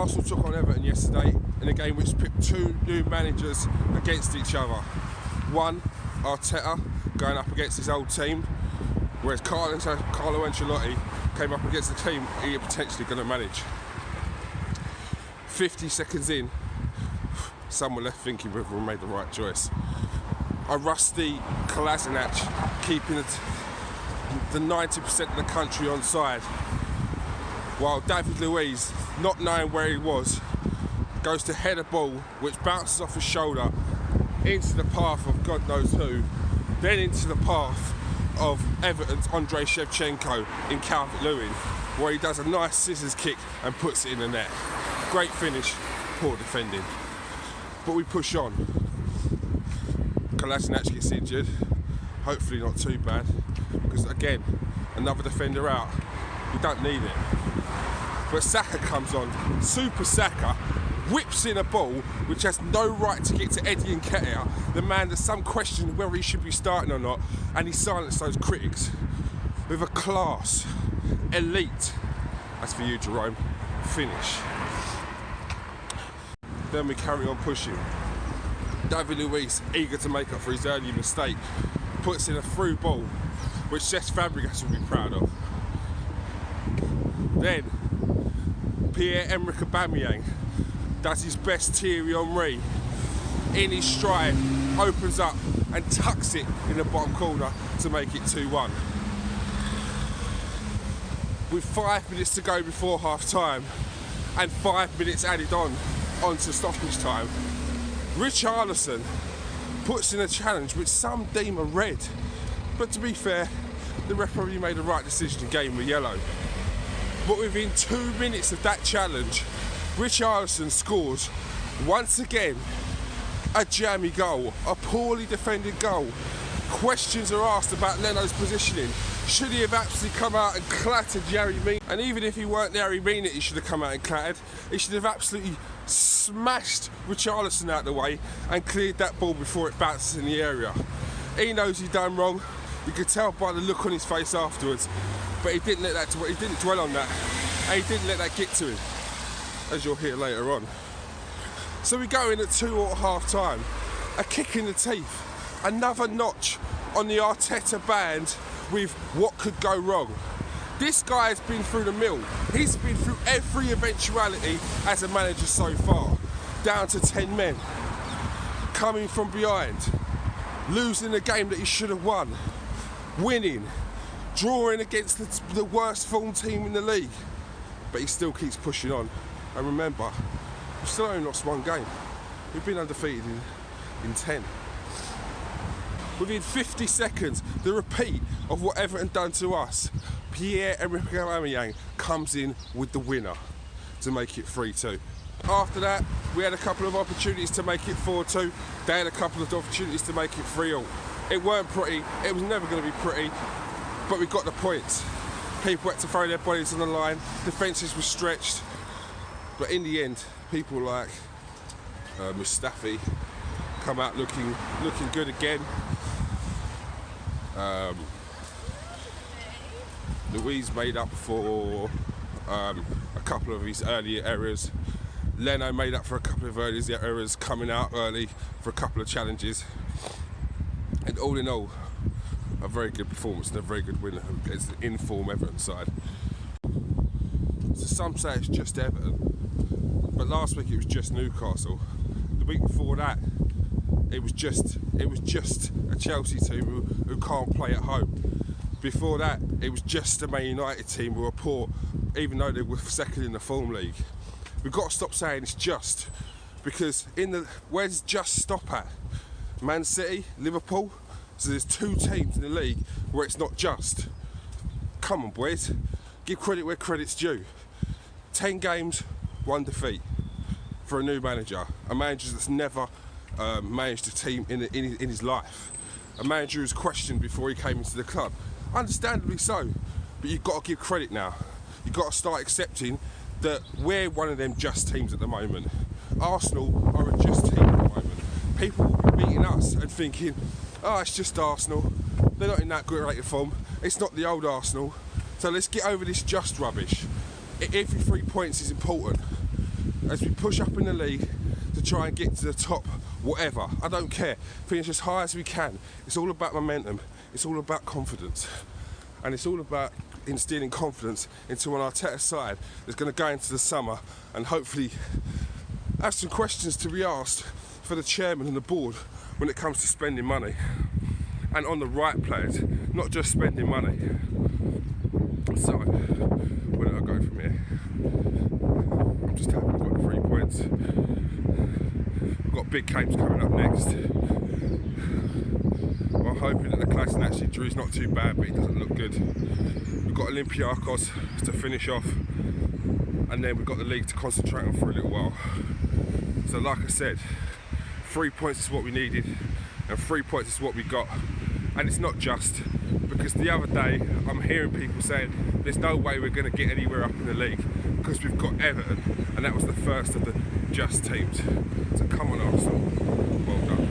Arsenal took on Everton yesterday in a game which pit two new managers against each other. One, Arteta, going up against his old team, whereas Carlo Ancelotti came up against the team he potentially going to manage. 50 seconds in, some were left thinking whether we made the right choice. A rusty Kolasinac keeping the 90% of the country on side, while David Luiz, not knowing where he was, goes to head a ball which bounces off his shoulder into the path of God knows who, then into the path of Everton's Andrei Shevchenko in Calvert-Lewin, where he does a nice scissors kick and puts it in the net. Great finish, poor defending. But we push on. Kolasinac gets injured, hopefully not too bad, because again, another defender out, we don't need it. But Saka comes on, Super Saka, whips in a ball which has no right to get to Eddie Nketiah, the man that some question whether he should be starting or not, and he silenced those critics with a class, elite, that's for you Jerome, finish. Then we carry on pushing. David Luiz, eager to make up for his early mistake, puts in a through ball which Cesc Fabregas will be proud of. Then Pierre-Emerick Aubameyang does his best Thierry Henry in his stride, opens up and tucks it in the bottom corner to make it 2-1. With 5 minutes to go before half time and 5 minutes added onto stoppage time, Richarlison puts in a challenge which some deem a red, but to be fair, the ref probably made the right decision and gave him a yellow. But within 2 minutes of that challenge, Richarlison scores once again a jammy goal, a poorly defended goal. Questions are asked about Leno's positioning. Should he have absolutely come out and clattered Yerry Mina? And even if he weren't Yerry Mina, he should have come out and clattered. He should have absolutely smashed Richarlison out of the way and cleared that ball before it bounces in the area. He knows he's done wrong. You could tell by the look on his face afterwards. But he didn't dwell on that, and he didn't let that get to him, as you'll hear later on. So we go in at 2-2 at half time, a kick in the teeth, another notch on the Arteta band with what could go wrong. This guy has been through the mill. He's been through every eventuality as a manager so far, down to 10 men, coming from behind, losing a game that he should have won, winning, drawing against the worst form team in the league, but he still keeps pushing on. And remember, we've still only lost one game. We've been undefeated in 10. Within 50 seconds, the repeat of what Everton done to us, Pierre-Emerick Aubameyang comes in with the winner to make it 3-2. After that, we had a couple of opportunities to make it 4-2. They had a couple of opportunities to make it 3-3. It weren't pretty, it was never going to be pretty, but we got the points. People had to throw their bodies on the line, defences were stretched, but in the end, people like Mustafi come out looking good again. Luiz made up for a couple of his earlier errors. Leno made up for a couple of earlier errors, coming out early for a couple of challenges. And all in all, a very good performance and a very good win against the in-form Everton side. So some say it's just Everton, but last week it was just Newcastle. The week before that, it was just a Chelsea team who can't play at home. Before that, it was just a Man United team who were poor, even though they were second in the form league. We've got to stop saying it's just, because where does just stop at? Man City, Liverpool. So there's two teams in the league where it's not just. Come on, boys, give credit where credit's due. 10 games, 1 defeat for a new manager, a manager that's never managed a team in his life, a manager who's questioned before he came into the club, understandably so. But you've got to give credit now. You've got to start accepting that we're one of them just teams at the moment. Arsenal are a just team at the moment. People will be beating us and thinking, oh, it's just Arsenal, they're not in that good rate of form, it's not the old Arsenal, so let's get over this just rubbish. Every 3 points is important. as we push up in the league to try and get to the top, whatever. I don't care. Finish as high as we can. It's all about momentum. It's all about confidence. And it's all about instilling confidence into an Arteta side that's going to go into the summer and hopefully have some questions to be asked for the chairman and the board when it comes to spending money. And on the right players, not just spending money. So, where do I go from here? I'm just happy we've got the 3 points. We've got big games coming up next. I'm hoping that the Classic actually drew's not too bad, but it doesn't look good. We've got Olympiacos to finish off, and then we've got the league to concentrate on for a little while. So like I said, 3 points is what we needed, and 3 points is what we got. And it's not just, because the other day I'm hearing people saying there's no way we're going to get anywhere up in the league because we've got Everton, and that was the first of the just teams. So come on, Arsenal, well done.